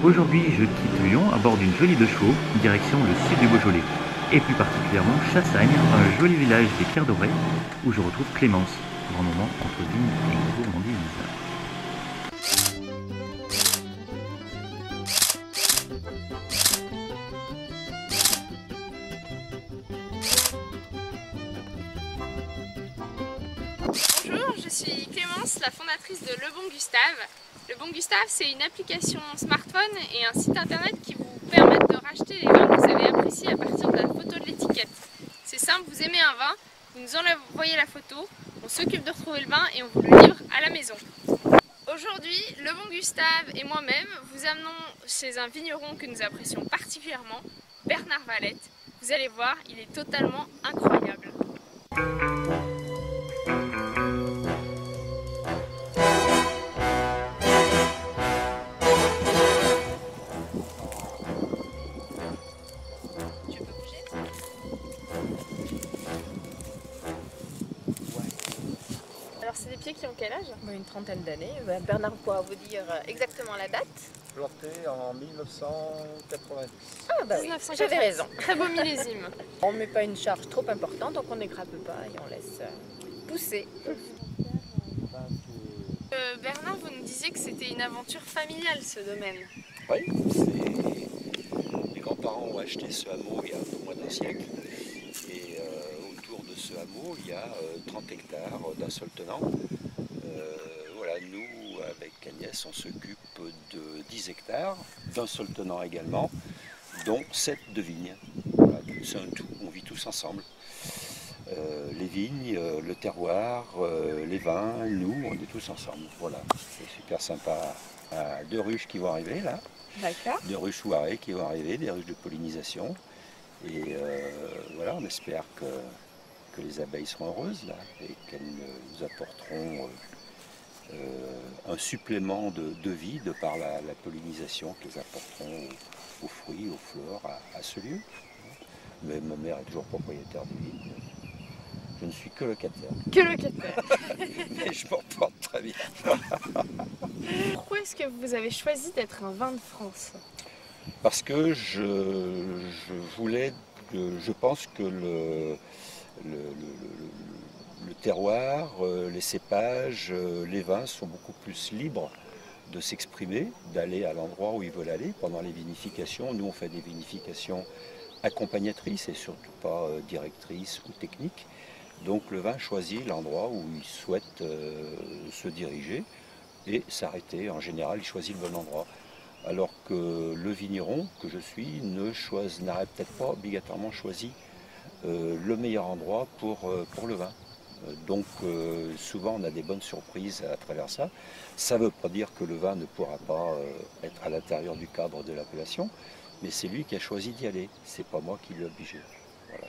Aujourd'hui, je quitte Lyon à bord d'une jolie de chevaux, direction le sud du Beaujolais, et plus particulièrement Chassagne, un joli village des Pierres Dorées, où je retrouve Clémence, grand moment entre vigne et gourmandise. Bonjour, je suis Clémence, la fondatrice de Le Bon Gustave. Le Bon Gustave, c'est une application smartphone et un site internet qui vous permettent de racheter les vins que vous avez appréciés à partir de la photo de l'étiquette. C'est simple, vous aimez un vin, vous nous envoyez la photo, on s'occupe de retrouver le vin et on vous le livre à la maison. Aujourd'hui, Le Bon Gustave et moi-même vous amenons chez un vigneron que nous apprécions particulièrement, Bernard Valette. Vous allez voir, il est totalement incroyable. Alors c'est des pieds qui ont quel âge? Une trentaine d'années. Bernard pourra vous dire exactement la date. Planté en 1990. Ah bah oui, j'avais raison. Très beau millésime. On ne met pas une charge trop importante, donc on n'égrappe pas et on laisse pousser. Bernard, vous nous disiez que c'était une aventure familiale ce domaine. Oui, mes grands-parents ont acheté ce hameau il y a un peu moins d'un siècle. Et autour de ce hameau, il y a 30 hectares d'un seul tenant. Voilà, nous, avec Agnès, on s'occupe de 10 hectares d'un seul tenant également, dont 7 de vignes. Voilà, c'est un tout, on vit tous ensemble. Les vignes, le terroir, les vins, nous, on est tous ensemble. Voilà, c'est super sympa. 2 ruches qui vont arriver là. D'accord. 2 ruches ouarées qui vont arriver, des ruches de pollinisation. Et voilà, on espère que les abeilles seront heureuses là, et qu'elles nous apporteront un supplément de vie de par la pollinisation qu'elles apporteront aux fruits, aux fleurs, à ce lieu. Mais ma mère est toujours propriétaire des vignes. Je ne suis que locataire. Que locataire. Mais je m'en porte très bien. Pourquoi est-ce que vous avez choisi d'être un vin de France? Parce que je voulais, je pense que le terroir, les cépages, les vins sont beaucoup plus libres de s'exprimer, d'aller à l'endroit où ils veulent aller pendant les vinifications. Nous, on fait des vinifications accompagnatrices et surtout pas directrices ou techniques. Donc le vin choisit l'endroit où il souhaite se diriger et s'arrêter. En général, il choisit le bon endroit. Alors que le vigneron que je suis n'aurait peut-être pas obligatoirement choisi le meilleur endroit pour le vin. Donc souvent on a des bonnes surprises à travers ça. Ça ne veut pas dire que le vin ne pourra pas être à l'intérieur du cadre de l'appellation, mais c'est lui qui a choisi d'y aller, c'est pas moi qui l'ai obligé. Voilà,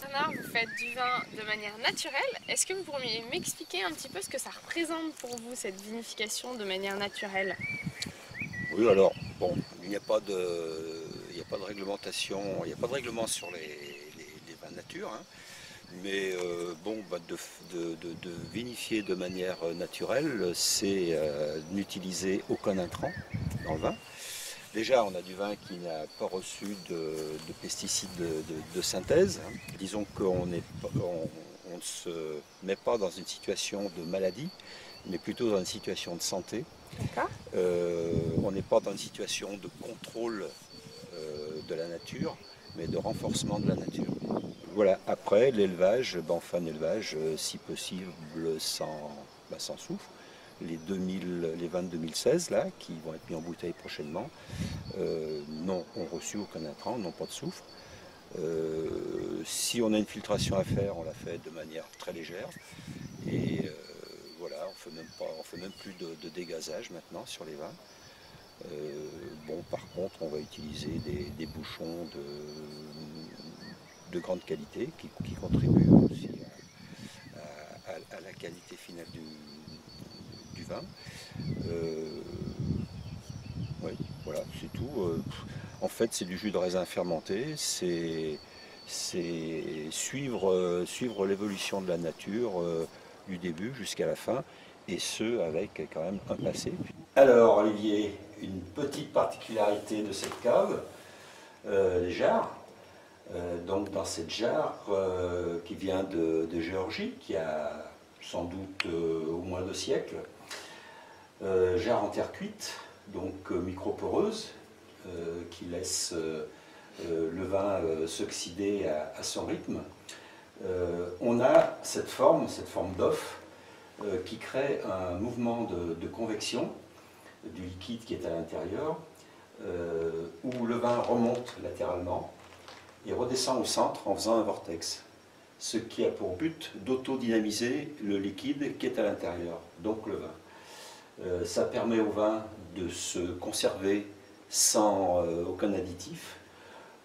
Bernard, vous faites du vin de manière naturelle. Est-ce que vous pourriez m'expliquer un petit peu ce que ça représente pour vous, cette vinification de manière naturelle? Oui, alors, bon, il n'y a pas de réglementation, il n'y a pas de règlement sur les vins nature, hein, mais bon, de vinifier de manière naturelle, c'est n'utiliser aucun intrant dans le vin. Déjà, on a du vin qui n'a pas reçu de pesticides de synthèse. Disons qu'on ne se met pas dans une situation de maladie, mais plutôt dans une situation de santé. On n'est pas dans une situation de contrôle de la nature, mais de renforcement de la nature. Voilà, après l'élevage, on fait un élevage si possible sans soufre. Les vins de 2016 là, qui vont être mis en bouteille prochainement, n'ont reçu aucun intrant, n'ont pas de soufre. Si on a une filtration à faire, on la fait de manière très légère. Et voilà, on fait même plus de dégazage maintenant sur les vins. Bon, par contre, on va utiliser des bouchons de grande qualité qui contribuent aussi à la qualité finale du vin. Oui, voilà, c'est tout. En fait, c'est du jus de raisin fermenté, c'est suivre l'évolution de la nature du début jusqu'à la fin, et ce avec quand même un passé. Alors Olivier, une petite particularité de cette cave, les jarres. Donc dans cette jarre qui vient de Géorgie, qui a sans doute au moins 2 siècles, jarre en terre cuite, donc microporeuse, qui laisse le vin s'oxyder à son rythme. On a cette forme d'œuf qui crée un mouvement de convection du liquide qui est à l'intérieur, où le vin remonte latéralement et redescend au centre en faisant un vortex, ce qui a pour but d'autodynamiser le liquide qui est à l'intérieur, donc le vin. Ça permet au vin de se conserver sans aucun additif.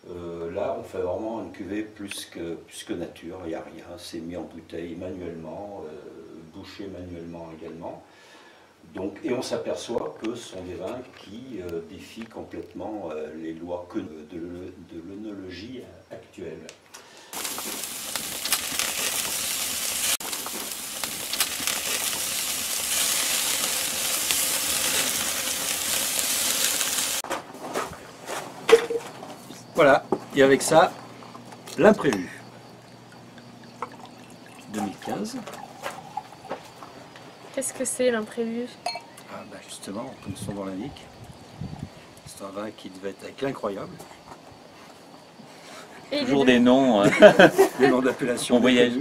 Là, on fait vraiment une cuvée plus que nature, il n'y a rien, c'est mis en bouteille manuellement, bouché manuellement également. Donc, et on s'aperçoit que ce sont des vins qui défient complètement les lois de l'œnologie actuelle. Voilà, et avec ça, l'imprévu. 2015. Qu'est-ce que c'est l'imprévu? Ah bah justement, comme son nom l'indique, c'est un vin qui devait être avec l'incroyable. Toujours des noms. Des noms d'appellation. On voyage.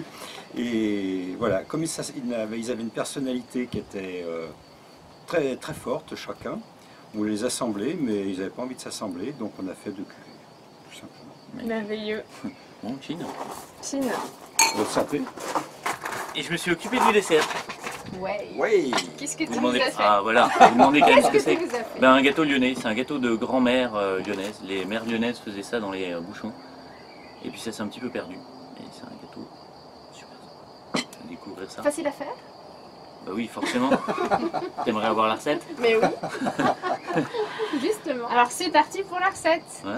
Et voilà, comme ils avaient une personnalité qui était très, très forte chacun, on les assemblait, mais ils n'avaient pas envie de s'assembler, donc on a fait 2 cuvées, tout simplement. Merveilleux. Bon, Chine. Chine. Votre santé. Et je me suis occupé du dessert. Ouais. Oui. Qu'est-ce que tu Vous nous demandez... as fait? Ah voilà, vous demandez quand même ce que Qu'est-ce c'est. que tu nous as fait? Ben, un gâteau lyonnais, c'est un gâteau de grand-mère lyonnaise. Les mères lyonnaises faisaient ça dans les bouchons. Et puis ça s'est un petit peu perdu. Et c'est un gâteau super sympa. À découvrir ça. Facile à faire? Bah oui, forcément. T'aimerais avoir la recette? Mais oui. Justement. Alors c'est parti pour la recette. Ouais.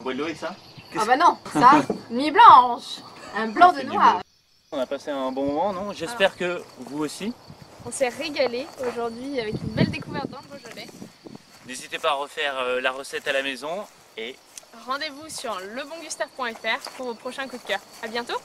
Bois de l'eau avec ça? Ah bah non, ça, nuit blanche. Un blanc de noir. On a passé un bon moment, non? J'espère que vous aussi. On s'est régalé aujourd'hui avec une belle découverte dans le Beaujolais. N'hésitez pas à refaire la recette à la maison et Rendez-vous sur lebongustave.fr pour vos prochains coups de cœur. À bientôt!